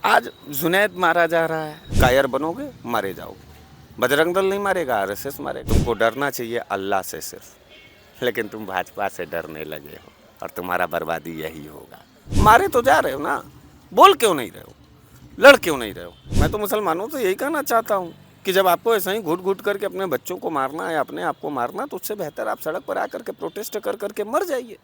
आज जुनैद मारा जा रहा है, कायर बनोगे मारे जाओगे। बजरंग दल नहीं मारेगा, आरएसएस मारेगा। तुमको डरना चाहिए अल्लाह से सिर्फ, लेकिन तुम भाजपा से डरने लगे हो और तुम्हारा बर्बादी यही होगा। मारे तो जा रहे हो ना, बोल क्यों नहीं रहे हो, लड़ क्यों नहीं रहे हो? मैं तो मुसलमानों से यही कहना चाहता हूँ कि जब आपको ऐसा ही घुट घुट करके अपने बच्चों को मारना है, अपने आप को मारना, तो उससे बेहतर आप सड़क पर आकर के प्रोटेस्ट कर करके मर जाइए।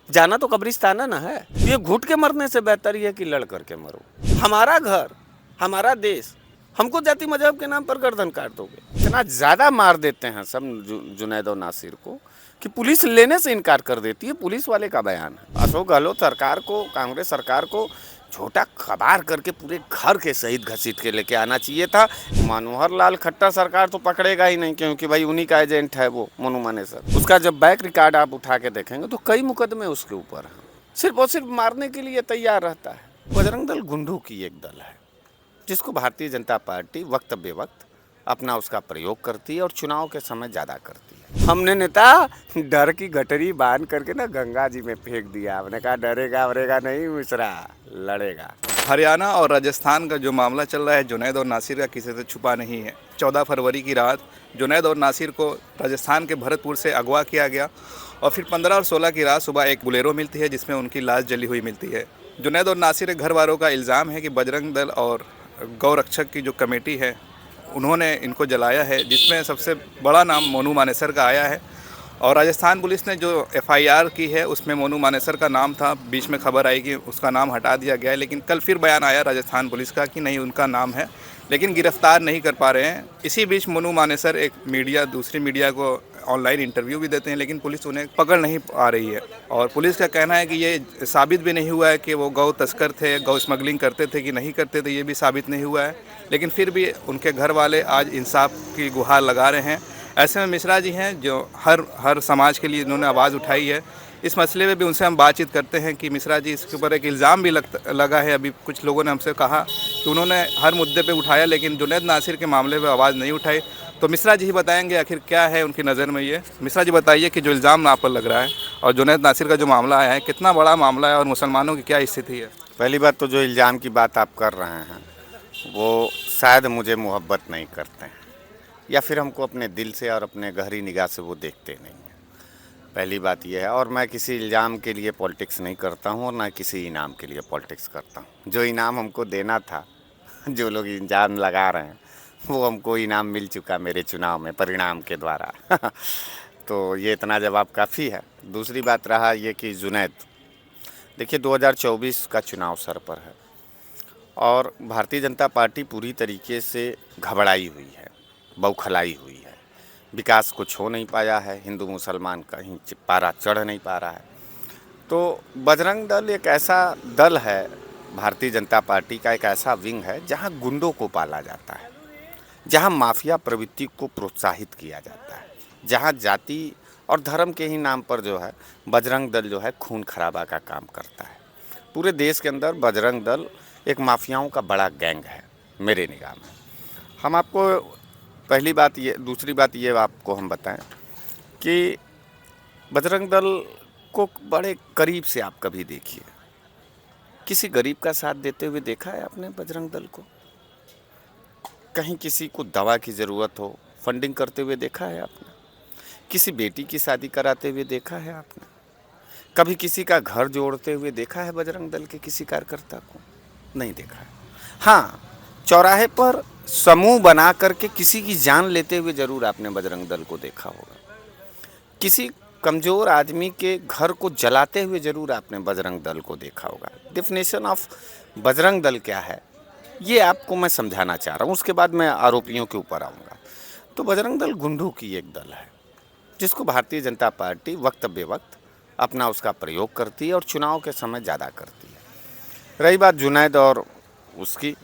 जाना तो कब्रिस्तान ना है। ये घुट के मरने से बेहतर ये है कि लड़ करके मरो। हमारा घर, हमारा देश, हमको जाति मजहब के नाम पर गर्दन काट दोगे। इतना ज़्यादा मार देते हैं सब जुनैद और नासिर को कि पुलिस लेने से इनकार कर देती है। पुलिस वाले का बयान है। अशोक गहलोत सरकार को, कांग्रेस सरकार को छोटा खबार करके पूरे घर के शहीद घसीट के लेके आना चाहिए था। मनोहर लाल खट्टर सरकार तो पकड़ेगा ही नहीं, क्योंकि भाई उन्हीं का एजेंट है वो मनु मानेसर। उसका जब बैक रिकॉर्ड आप उठा के देखेंगे तो कई मुकदमे उसके ऊपर हैं। सिर्फ और सिर्फ मारने के लिए तैयार रहता है। बजरंग दल गुंडों की एक दल है जिसको भारतीय जनता पार्टी वक्त बेवक्त अपना उसका प्रयोग करती है और चुनाव के समय ज़्यादा करती है। हमने नेता डर की गठरी बांध करके ना गंगा जी में फेंक दिया। हमने कहा डरेगा वरेगा नहीं, मिश्रा लड़ेगा। हरियाणा और राजस्थान का जो मामला चल रहा है, जुनैद और नासिर का किसी से छुपा नहीं है। 14 फरवरी की रात जुनैद और नासिर को राजस्थान के भरतपुर से अगवा किया गया और फिर 15 और 16 की रात सुबह एक बुलेरो मिलती है जिसमें उनकी लाश जली हुई मिलती है। जुनैद और नासिर के घर वालों का इल्ज़ाम है कि बजरंग दल और गौ रक्षक की जो कमेटी है उन्होंने इनको जलाया है, जिसमें सबसे बड़ा नाम मोनू मानेसर का आया है। और राजस्थान पुलिस ने जो एफआईआर की है उसमें मोनू मानेसर का नाम था। बीच में खबर आई कि उसका नाम हटा दिया गया है, लेकिन कल फिर बयान आया राजस्थान पुलिस का कि नहीं, उनका नाम है, लेकिन गिरफ्तार नहीं कर पा रहे हैं। इसी बीच मोनू मानेसर एक दूसरी मीडिया को ऑनलाइन इंटरव्यू भी देते हैं, लेकिन पुलिस उन्हें पकड़ नहीं पा रही है। और पुलिस का कहना है कि ये साबित भी नहीं हुआ है कि वो गौ तस्कर थे, गौ स्मगलिंग करते थे कि नहीं करते थे, ये भी साबित नहीं हुआ है। लेकिन फिर भी उनके घर वाले आज इंसाफ की गुहार लगा रहे हैं। ऐसे में मिश्रा जी हैं जो हर समाज के लिए इन्होंने आवाज़ उठाई है। इस मसले में भी उनसे हम बातचीत करते हैं कि मिश्रा जी, इसके ऊपर एक इल्ज़ाम भी लगा है। अभी कुछ लोगों ने हमसे कहा कि उन्होंने हर मुद्दे पे उठाया, लेकिन जुनैद नासिर के मामले में आवाज़ नहीं उठाई। तो मिश्रा जी ही बताएंगे आखिर क्या है उनकी नज़र में ये। मिश्रा जी बताइए कि जो इल्ज़ाम आप पर लग रहा है और जुनैद नासिर का जो मामला आया है, कितना बड़ा मामला है और मुसलमानों की क्या स्थिति है? पहली बात तो जो इल्ज़ाम की बात आप कर रहे हैं वो शायद मुझे मोहब्बत नहीं करते हैं, या फिर हमको अपने दिल से और अपने गहरी निगाह से वो देखते नहीं हैं। पहली बात ये है। और मैं किसी इल्ज़ाम के लिए पॉलिटिक्स नहीं करता हूँ और ना किसी इनाम के लिए पॉलिटिक्स करता हूँ। जो इनाम हमको देना था, जो लोग इल्ज़ाम लगा रहे हैं, वो हमको इनाम मिल चुका मेरे चुनाव में परिणाम के द्वारा। तो ये इतना जवाब काफ़ी है। दूसरी बात रहा ये कि जुनैद, देखिए 2024 का चुनाव सर पर है और भारतीय जनता पार्टी पूरी तरीके से घबराई हुई है, बौखलाई हुई है। विकास कुछ हो नहीं पाया है, हिंदू मुसलमान कहीं पारा चढ़ नहीं पा रहा है। तो बजरंग दल एक ऐसा दल है, भारतीय जनता पार्टी का एक ऐसा विंग है जहां गुंडों को पाला जाता है, जहां माफिया प्रवृत्ति को प्रोत्साहित किया जाता है, जहां जाति और धर्म के ही नाम पर जो है बजरंग दल जो है खून खराबा का काम करता है। पूरे देश के अंदर बजरंग दल एक माफियाओं का बड़ा गैंग है मेरे निगाह में। हम आपको पहली बात ये, दूसरी बात ये आपको हम बताएं कि बजरंग दल को बड़े करीब से आप कभी देखिए। किसी गरीब का साथ देते हुए देखा है आपने बजरंग दल को? कहीं किसी को दवा की ज़रूरत हो फंडिंग करते हुए देखा है आपने? किसी बेटी की शादी कराते हुए देखा है आपने? कभी किसी का घर जोड़ते हुए देखा है बजरंग दल के किसी कार्यकर्ता को? नहीं देखा है। हाँ, चौराहे पर समूह बना करके किसी की जान लेते हुए जरूर आपने बजरंग दल को देखा होगा। किसी कमजोर आदमी के घर को जलाते हुए जरूर आपने बजरंग दल को देखा होगा। डेफिनेशन ऑफ बजरंग दल क्या है ये आपको मैं समझाना चाह रहा हूँ, उसके बाद मैं आरोपियों के ऊपर आऊँगा। तो बजरंग दल गुंडों की एक दल है जिसको भारतीय जनता पार्टी वक्त बेवक्त अपना उसका प्रयोग करती है और चुनाव के समय ज़्यादा करती है। रही बात जुनैद और उसकी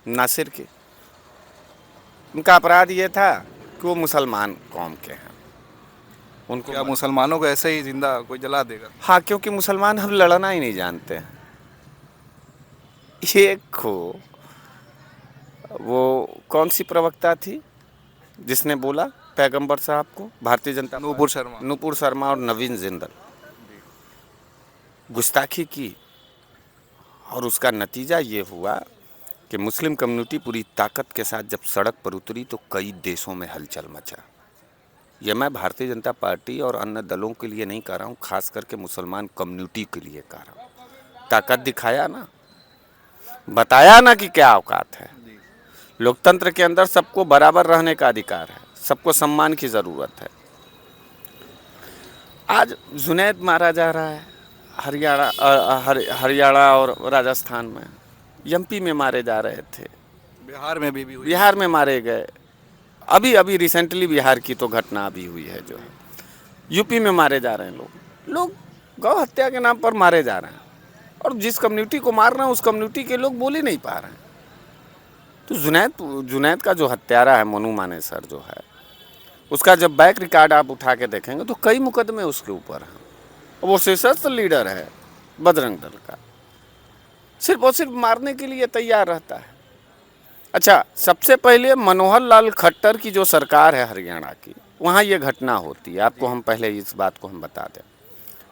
नासिर की, उनका अपराध ये था कि वो मुसलमान कौम के हैं। उनको क्या मुसलमानों को ऐसे ही जिंदा कोई जला देगा? हाँ, क्योंकि मुसलमान अब लड़ना ही नहीं जानते हैं। ये को वो कौन सी प्रवक्ता थी जिसने बोला पैगंबर साहब को, भारतीय जनता नूपुर शर्मा। नूपुर शर्मा और नवीन जिंदल, गुस्ताखी की और उसका नतीजा ये हुआ कि मुस्लिम कम्युनिटी पूरी ताकत के साथ जब सड़क पर उतरी तो कई देशों में हलचल मचा। यह मैं भारतीय जनता पार्टी और अन्य दलों के लिए नहीं कह रहा हूँ, खास करके मुसलमान कम्युनिटी के लिए कह रहा हूँ। ताकत दिखाया ना, बताया ना कि क्या औकात है। लोकतंत्र के अंदर सबको बराबर रहने का अधिकार है, सबको सम्मान की ज़रूरत है। आज जुनैद मारा जा रहा है हरियाणा और राजस्थान में, एमपी में मारे जा रहे थे, बिहार में भी हुई। बिहार में मारे गए। अभी अभी रिसेंटली बिहार की तो घटना अभी हुई है जो है, यूपी में मारे जा रहे हैं लोग गौ हत्या के नाम पर मारे जा रहे हैं। और जिस कम्युनिटी को मार रहे हैं उस कम्युनिटी के लोग बोल ही नहीं पा रहे हैं। तो जुनैद का जो हत्यारा है मोनू मानेसर जो है, उसका जब बैक रिकॉर्ड आप उठा के देखेंगे तो कई मुकदमे उसके ऊपर हैं। वो सशस्त्र लीडर है बजरंग दल का, सिर्फ और सिर्फ मारने के लिए तैयार रहता है। अच्छा, सबसे पहले मनोहर लाल खट्टर की जो सरकार है हरियाणा की, वहाँ ये घटना होती है। आपको हम पहले इस बात को हम बता दें,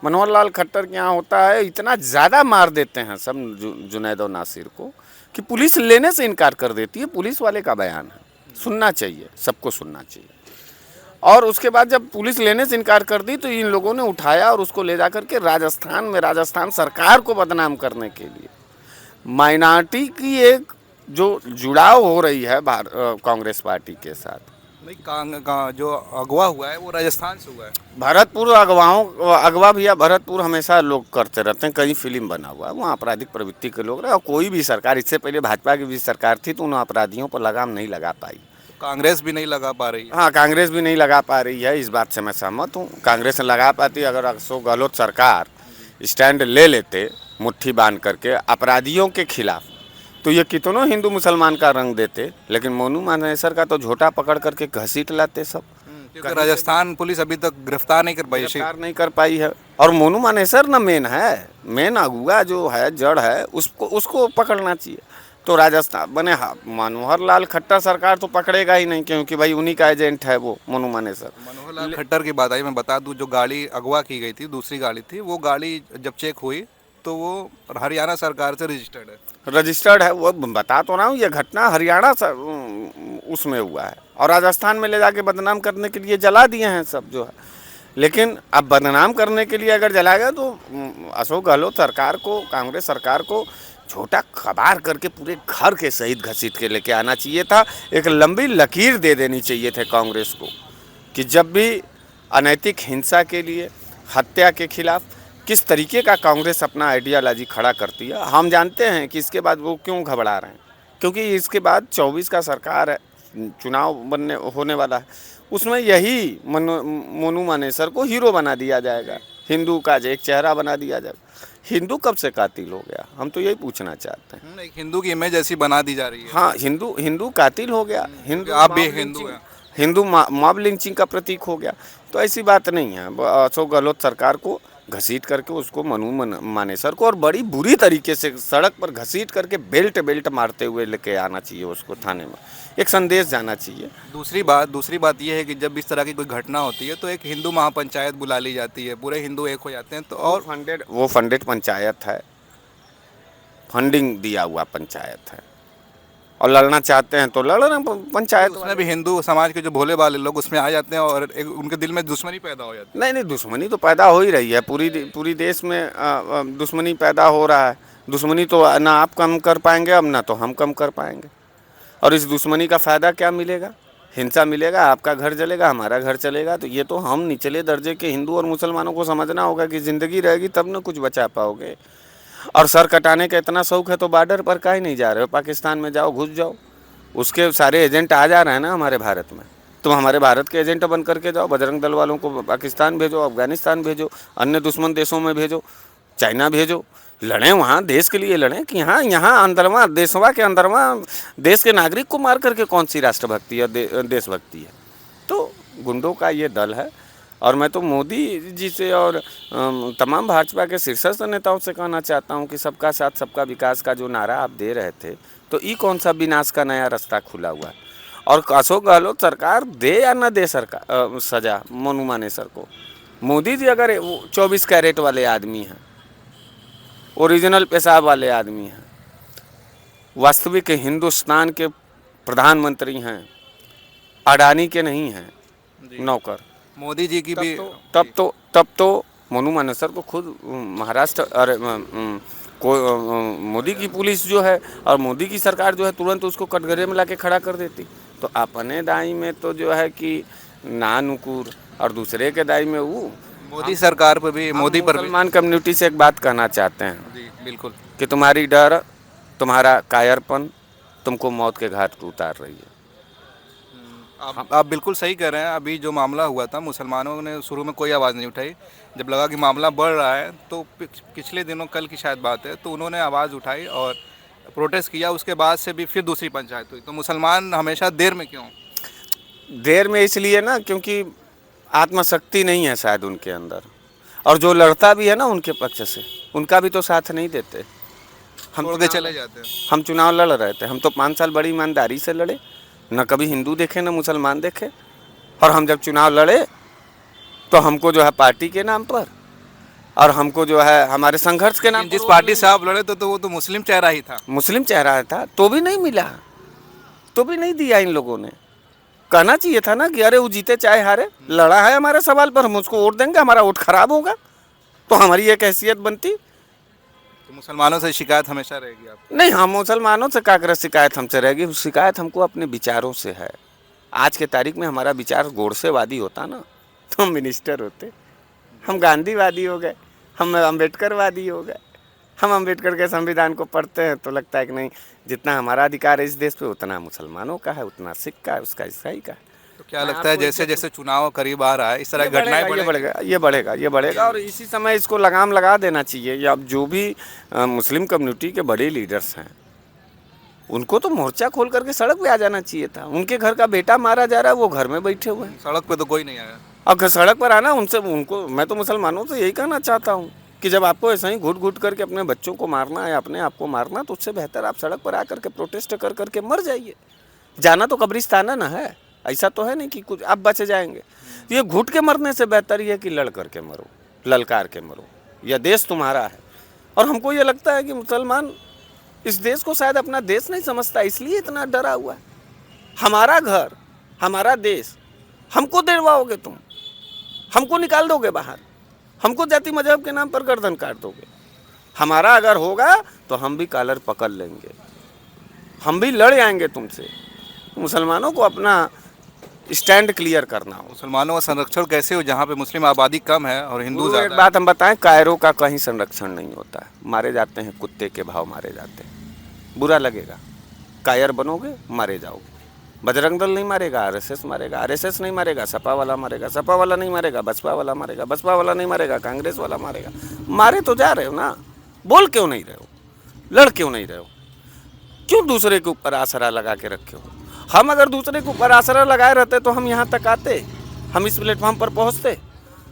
मनोहर लाल खट्टर के यहाँ होता है, इतना ज़्यादा मार देते हैं सब जुनैद और नासिर को कि पुलिस लेने से इनकार कर देती है। पुलिस वाले का बयान है, सुनना चाहिए, सबको सुनना चाहिए। और उसके बाद जब पुलिस लेने से इनकार कर दी तो इन लोगों ने उठाया और उसको ले जा करके राजस्थान सरकार को बदनाम करने के लिए, माइनॉरिटी की एक जो जुड़ाव हो रही है कांग्रेस पार्टी के साथ। नहीं, जो अगवा हुआ है वो राजस्थान से हुआ है। भरतपुर अगवा भैया, भरतपुर हमेशा लोग करते रहते हैं, कई फिल्म बना हुआ है, वहाँ आपराधिक प्रवृत्ति के लोग रहे। और कोई भी सरकार, इससे पहले भाजपा की भी सरकार थी तो उन अपराधियों पर लगाम नहीं लगा पाई। कांग्रेस भी नहीं लगा पा रही है। हाँ, कांग्रेस भी नहीं लगा पा रही है, इस बात से मैं सहमत हूँ। कांग्रेस ने लगा पाती अगर अशोक गहलोत सरकार स्टैंड ले लेते मुट्ठी बांध करके अपराधियों के खिलाफ, तो ये कितनों हिंदू मुसलमान का रंग देते। लेकिन मोनू मानेसर का तो झोटा पकड़ करके घसीट लाते सब, क्योंकि राजस्थान पुलिस अभी तक गिरफ्तार नहीं कर पाई है। और मोनू मानेसर ना मेन अगुआ जो है, जड़ है, उसको पकड़ना चाहिए। तो राजस्थान बने मनोहर लाल खट्टर सरकार तो पकड़ेगा ही नहीं, क्योंकि भाई उन्हीं का एजेंट है वो मोनू मानेसर। मनोहर लाल खट्टर की बात आई, मैं बता दूं, जो गाड़ी अगवा की गई थी, दूसरी गाड़ी थी, वो गाड़ी जब चेक हुई तो वो हरियाणा सरकार से रजिस्टर्ड है। वो बता तो रहा हूँ, ये घटना हरियाणा उसमें हुआ है और राजस्थान में ले जाके बदनाम करने के लिए जला दिए हैं सब जो है। लेकिन अब बदनाम करने के लिए अगर जलाएगा तो अशोक गहलोत सरकार को, कांग्रेस सरकार को छोटा खबार करके पूरे घर के सहित घसीट के लेके आना चाहिए था। एक लंबी लकीर दे देनी चाहिए थे कांग्रेस को कि जब भी अनैतिक हिंसा के लिए, हत्या के खिलाफ किस तरीके का कांग्रेस अपना आइडियालॉजी खड़ा करती है। हम जानते हैं कि इसके बाद वो क्यों घबरा रहे हैं, क्योंकि इसके बाद 24 का सरकार है, चुनाव होने वाला है, उसमें यही मोनू मानेसर को हीरो बना दिया जाएगा, हिंदू का एक चेहरा बना दिया जाएगा। हिंदू कब से कातिल हो गया, हम तो यही पूछना चाहते हैं। एक हिंदू की इमेज ऐसी बना दी जा रही है। हाँ, हिंदू कातिल हो गया, हिंदू आप भी हिंदू हैं, हिंदू मॉब लिंचिंग का प्रतीक हो गया। तो ऐसी बात नहीं है। अशोक गहलोत सरकार को घसीट करके उसको मोनू मानेसर को और बड़ी बुरी तरीके से सड़क पर घसीट करके बेल्ट मारते हुए लेके आना चाहिए उसको थाने में, एक संदेश जाना चाहिए। दूसरी बात यह है कि जब इस तरह की कोई घटना होती है तो एक हिंदू महापंचायत बुला ली जाती है, पूरे हिंदू एक हो जाते हैं। तो और वो फंडेड पंचायत है, फंडिंग दिया हुआ पंचायत है, और लड़ना चाहते हैं तो लड़ रहे हैं पंचायत। उसमें भी हिंदू समाज के जो भोले वाले लोग उसमें आ जाते हैं और उनके दिल में दुश्मनी पैदा हो जाती है। नहीं, दुश्मनी तो पैदा हो ही रही है, पूरी देश में दुश्मनी पैदा हो रहा है। दुश्मनी तो ना आप कम कर पाएंगे अब, ना तो हम कम कर पाएंगे। और इस दुश्मनी का फ़ायदा क्या मिलेगा? हिंसा मिलेगा, आपका घर जलेगा, हमारा घर चलेगा। तो ये तो हम निचले दर्जे के हिंदू और मुसलमानों को समझना होगा कि ज़िंदगी रहेगी तब न कुछ बचा पाओगे। और सर कटाने का इतना शौक है तो बॉर्डर पर काहे नहीं जा रहे हो? पाकिस्तान में जाओ, घुस जाओ, उसके सारे एजेंट आ जा रहे हैं ना हमारे भारत में। तुम हमारे भारत के एजेंट बन करके जाओ, बजरंग दल वालों को पाकिस्तान भेजो, अफगानिस्तान भेजो, अन्य दुश्मन देशों में भेजो, चाइना भेजो, लड़ें वहाँ, देश के लिए लड़ें। कि यहाँ अंदरवा देशवा के अंदरवा देश के नागरिक को मार करके कौन सी राष्ट्रभक्ति है, देशभक्ति है? तो गुंडों का ये दल है। और मैं तो मोदी जी से और तमाम भाजपा के शीर्षस्थ नेताओं से कहना चाहता हूँ कि सबका साथ सबका विकास का जो नारा आप दे रहे थे, तो ये कौन सा विनाश का नया रास्ता खुला हुआ है? और अशोक गहलोत सरकार दे या न दे सरकार सजा मोनू मानेसर को, मोदी जी अगर 24 कैरेट वाले आदमी हैं, ओरिजिनल पेशाब वाले आदमी हैं, वास्तविक हिंदुस्तान के प्रधानमंत्री हैं, अडानी के नहीं हैं नौकर। मोदी जी की भी तब तो मोनू मानेसर को खुद महाराष्ट्र और मोदी की पुलिस जो है और मोदी की सरकार जो है तुरंत उसको कटघरे में लाके खड़ा कर देती। तो अपने दाई में तो जो है कि ना नुकुर और दूसरे के दाई में वो। मोदी सरकार पर भी, मोदी पर भी। मुसलमान कम्युनिटी से एक बात कहना चाहते हैं जी बिल्कुल कि तुम्हारी डर, तुम्हारा कायरपन तुमको मौत के घाट पर उतार रही है। आप बिल्कुल सही कह रहे हैं। अभी जो मामला हुआ था, मुसलमानों ने शुरू में कोई आवाज़ नहीं उठाई। जब लगा कि मामला बढ़ रहा है तो पिछले दिनों, कल की शायद बात है, तो उन्होंने आवाज़ उठाई और प्रोटेस्ट किया। उसके बाद से भी फिर दूसरी पंचायत हुई। तो मुसलमान हमेशा देर में क्यों? देर में इसलिए ना क्योंकि आत्मशक्ति नहीं है शायद उनके अंदर, और जो लड़ता भी है ना उनके पक्ष से, उनका भी तो साथ नहीं देते। हम छोड़ के चले जाते हैं। हम चुनाव लड़ रहे थे, हम तो 5 साल बड़ी ईमानदारी से लड़े, न कभी हिंदू देखे न मुसलमान देखे। और हम जब चुनाव लड़े तो हमको जो है पार्टी के नाम पर और हमको जो है हमारे संघर्ष के नाम, जिस पार्टी से आप लड़े तो वो तो मुस्लिम चेहरा ही था। मुस्लिम चेहरा था, तो भी नहीं मिला, तो भी नहीं दिया इन लोगों ने। कहना चाहिए था ना कि अरे वो जीते चाहे हारे, लड़ा है हमारे सवाल पर, हम उसको वोट देंगे, हमारा वोट खराब होगा तो हमारी एक हैसियत बनती। तो मुसलमानों से शिकायत हमेशा रहेगी आपको? नहीं, हम मुसलमानों से क्या करें, शिकायत हमसे रहेगी। शिकायत हमको अपने विचारों से है। आज के तारीख में हमारा विचार गोडसेवादी होता ना तो हम मिनिस्टर होते। हम गांधीवादी हो गए, हम अम्बेडकरवादी हो गए। हम अम्बेडकर के संविधान को पढ़ते हैं तो लगता है कि नहीं, जितना हमारा अधिकार है इस देश पे उतना मुसलमानों का है, उतना सिख का है, उसका ईसाई का है। तो क्या लगता है जैसे जैसे चुनाव करीब आ रहा है इस तरह घटनाएं ये बढ़ेगा और इसी समय इसको लगाम लगा देना चाहिए। या अब जो भी मुस्लिम कम्युनिटी के बड़े लीडर्स हैं उनको तो मोर्चा खोल करके सड़क पे आ जाना चाहिए था। उनके घर का बेटा मारा जा रहा है, वो घर में बैठे हुए हैं, सड़क पे तो कोई नहीं आया। और सड़क पर आना उनसे, उनको मैं तो मुसलमानों से यही कहना चाहता हूँ कि जब आपको ऐसा ही घुट घुट करके अपने बच्चों को मारना है, अपने आप को मारना, तो उससे बेहतर आप सड़क पर आकर के प्रोटेस्ट कर करके मर जाइए। जाना तो कब्रिस्तान ना है, ऐसा तो है नहीं कि कुछ आप बच जाएंगे। ये घुट के मरने से बेहतर ये है कि लड़ करके मरो, ललकार के मरो। यह देश तुम्हारा है। और हमको ये लगता है कि मुसलमान इस देश को शायद अपना देश नहीं समझता, इसलिए इतना डरा हुआ है। हमारा घर, हमारा देश, हमको दिलवाओगे तुम, हमको निकाल दोगे बाहर, हमको जाति मजहब के नाम पर गर्दन काट दोगे। हमारा अगर होगा तो हम भी कॉलर पकड़ लेंगे, हम भी लड़ आएंगे तुमसे। मुसलमानों को अपना स्टैंड क्लियर करना हो। मुसलमानों का संरक्षण कैसे हो जहाँ पे मुस्लिम आबादी कम है और हिंदू ज़्यादा एक है? बात हम बताएं, कायरों का कहीं संरक्षण नहीं होता है। मारे जाते हैं, कुत्ते के भाव मारे जाते हैं। बुरा लगेगा, कायर बनोगे मारे जाओगे। बजरंग दल नहीं मारेगा, आरएसएस मारेगा, आरएसएस नहीं मारेगा, सपा वाला मारेगा, सपा वाला नहीं मारेगा, बसपा वाला मारेगा, बसपा वाला नहीं मारेगा, कांग्रेस वाला मारेगा। मारे तो जा रहे हो ना, बोल क्यों नहीं रहे हो, लड़ क्यों नहीं रहे हो, क्यों दूसरे के ऊपर आसरा लगा के रखे हो? हम अगर दूसरे के ऊपर आसरा लगाए रहते तो हम यहाँ तक आते, हम इस प्लेटफॉर्म पर पहुँचते।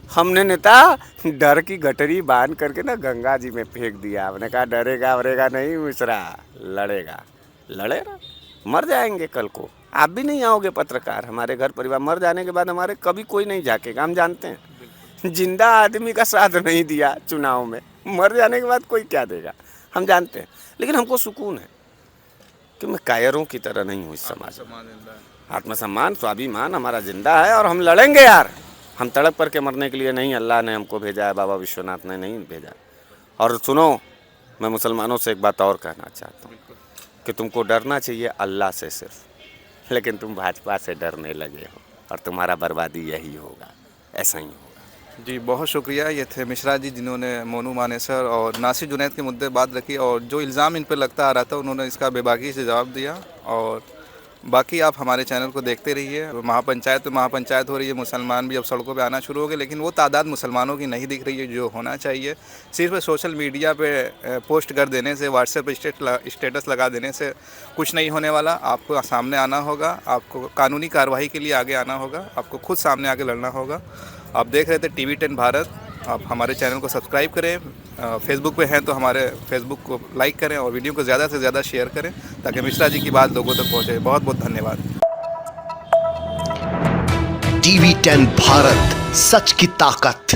हमने नेता डर की गठरी बांध करके ना गंगा जी में फेंक दिया। हमने कहा डरेगा वरेगा नहीं मिश्रा, लड़ेगा, लड़ेगा, मर जाएंगे कल को। आप भी नहीं आओगे पत्रकार, हमारे घर परिवार मर जाने के बाद हमारे कभी कोई नहीं झाकेगा, हम जानते हैं। जिंदा आदमी का साथ नहीं दिया चुनाव में, मर जाने के बाद कोई क्या देगा, हम जानते हैं। लेकिन हमको सुकून है कि मैं कायरों की तरह नहीं हूँ इस समाज में। आत्मसम्मान, स्वाभिमान हमारा जिंदा है और हम लड़ेंगे यार। हम तड़प करके मरने के लिए नहीं, अल्लाह ने हमको भेजा है, बाबा विश्वनाथ ने नहीं भेजा। और सुनो, मैं मुसलमानों से एक बात और कहना चाहता हूँ कि तुमको डरना चाहिए अल्लाह से सिर्फ, लेकिन तुम भाजपा से डरने लगे हो और तुम्हारा बर्बादी यही होगा, ऐसा ही होगा। जी बहुत शुक्रिया। ये थे मिश्रा जी जिन्होंने मोनू मानेसर और नासिर जुनैद के मुद्दे बात रखी और जो इल्ज़ाम इन पर लगता आ रहा था उन्होंने इसका बेबाकी से जवाब दिया। और बाकी आप हमारे चैनल को देखते रहिए। महापंचायत हो रही है, मुसलमान भी अब सड़कों पे आना शुरू हो गए, लेकिन वो तादाद मुसलमानों की नहीं दिख रही है जो होना चाहिए। सिर्फ सोशल मीडिया पे पोस्ट कर देने से, व्हाट्सएप पे स्टेटस लगा देने से कुछ नहीं होने वाला। आपको सामने आना होगा, आपको कानूनी कार्रवाई के लिए आगे आना होगा, आपको खुद सामने आके लड़ना होगा। आप देख रहे थे TV10 भारत। आप हमारे चैनल को सब्सक्राइब करें, फेसबुक पे हैं तो हमारे फेसबुक को लाइक करें और वीडियो को ज़्यादा से ज़्यादा शेयर करें ताकि मिश्रा जी की बात लोगों तक पहुँचे। बहुत बहुत धन्यवाद। TV10 भारत, सच की ताकत।